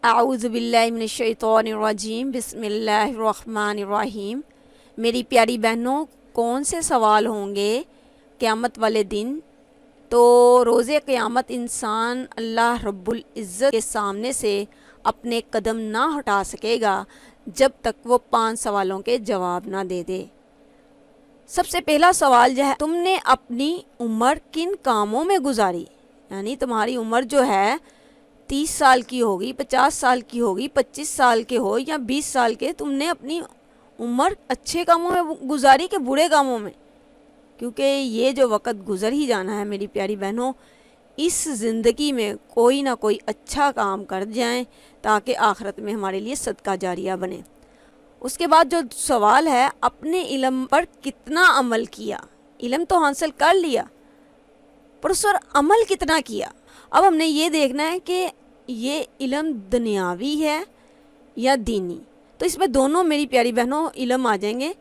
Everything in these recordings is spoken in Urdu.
اعوذ باللہ من الشیطان الرجیم، بسم اللہ الرحمن الرحیم۔ میری پیاری بہنوں، کون سے سوال ہوں گے قیامت والے دن؟ تو روز قیامت انسان اللہ رب العزت کے سامنے سے اپنے قدم نہ ہٹا سکے گا جب تک وہ 5 سوالوں کے جواب نہ دے دے۔ سب سے پہلا سوال جو ہے، تم نے اپنی عمر کن کاموں میں گزاری؟ یعنی تمہاری عمر جو ہے 30 سال کی ہوگی، 50 سال کی ہوگی، 25 سال کے ہو یا 20 سال کے، تم نے اپنی عمر اچھے کاموں میں گزاری کہ برے کاموں میں؟ کیونکہ یہ جو وقت گزر ہی جانا ہے میری پیاری بہنوں، اس زندگی میں کوئی نہ کوئی اچھا کام کر جائیں تاکہ آخرت میں ہمارے لیے صدقہ جاریہ بنے۔ اس کے بعد جو سوال ہے، اپنے علم پر کتنا عمل کیا؟ علم تو حاصل کر لیا، پر اس پر عمل کتنا کیا؟ اب ہم نے یہ دیکھنا ہے کہ یہ علم دنیاوی ہے یا دینی۔ تو اس میں دونوں میری پیاری بہنوں علم آ جائیں گے،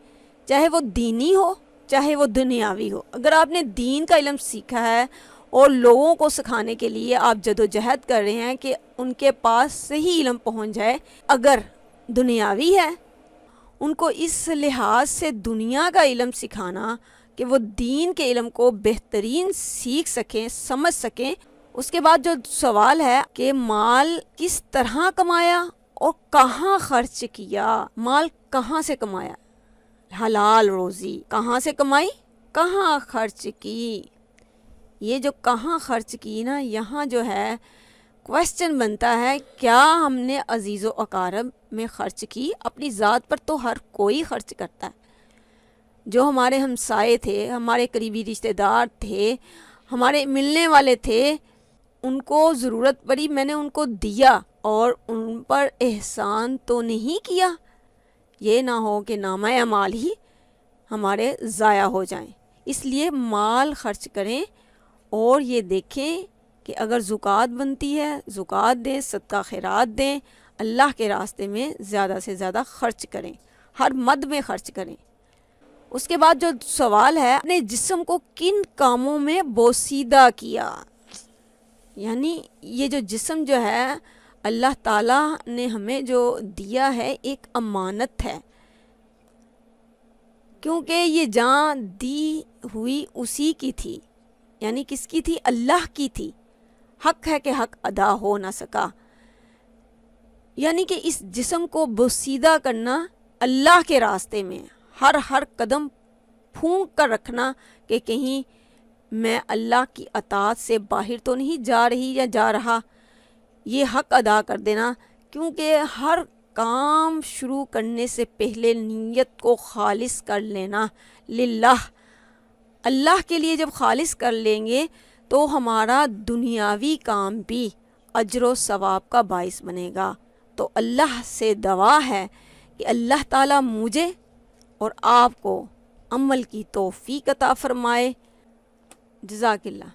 چاہے وہ دینی ہو چاہے وہ دنیاوی ہو۔ اگر آپ نے دین کا علم سیکھا ہے اور لوگوں کو سکھانے کے لیے آپ جدوجہد کر رہے ہیں کہ ان کے پاس صحیح علم پہنچ جائے، اگر دنیاوی ہے، ان کو اس لحاظ سے دنیا کا علم سکھانا کہ وہ دین کے علم کو بہترین سیکھ سکیں، سمجھ سکیں۔ اس کے بعد جو سوال ہے کہ مال کس طرح کمایا اور کہاں خرچ کیا؟ مال کہاں سے کمایا؟ حلال روزی کہاں سے کمائی، کہاں خرچ کی؟ یہ جو کہاں خرچ کی نا، یہاں جو ہے کویسچن بنتا ہے، کیا ہم نے عزیز و اقارب میں خرچ کی؟ اپنی ذات پر تو ہر کوئی خرچ کرتا ہے۔ جو ہمارے ہمسائے تھے، ہمارے قریبی رشتہ دار تھے، ہمارے ملنے والے تھے، ان کو ضرورت پڑی، میں نے ان کو دیا اور ان پر احسان تو نہیں کیا۔ یہ نہ ہو کہ نامہ اعمال ہی ہمارے ضائع ہو جائیں۔ اس لیے مال خرچ کریں اور یہ دیکھیں کہ اگر زکوٰۃ بنتی ہے زکوٰۃ دیں، صدقہ خیرات دیں، اللہ کے راستے میں زیادہ سے زیادہ خرچ کریں، ہر مد میں خرچ کریں۔ اس کے بعد جو سوال ہے، اپنے جسم کو کن کاموں میں بوسیدہ کیا؟ یعنی یہ جو جسم جو ہے اللہ تعالیٰ نے ہمیں جو دیا ہے، ایک امانت ہے، کیونکہ یہ جان دی ہوئی اسی کی تھی۔ یعنی کس کی تھی؟ اللہ کی تھی۔ حق ہے کہ حق ادا ہو نہ سکا، یعنی کہ اس جسم کو بوسیدہ کرنا اللہ کے راستے میں، ہر قدم پھونک کر رکھنا کہ کہیں میں اللہ کی اطاعت سے باہر تو نہیں جا رہی یا جا رہا، یہ حق ادا کر دینا۔ کیونکہ ہر کام شروع کرنے سے پہلے نیت کو خالص کر لینا للہ، اللہ کے لیے جب خالص کر لیں گے تو ہمارا دنیاوی کام بھی اجر و ثواب کا باعث بنے گا۔ تو اللہ سے دعا ہے کہ اللہ تعالیٰ مجھے اور آپ کو عمل کی توفیق عطا فرمائے۔ جزاک اللہ۔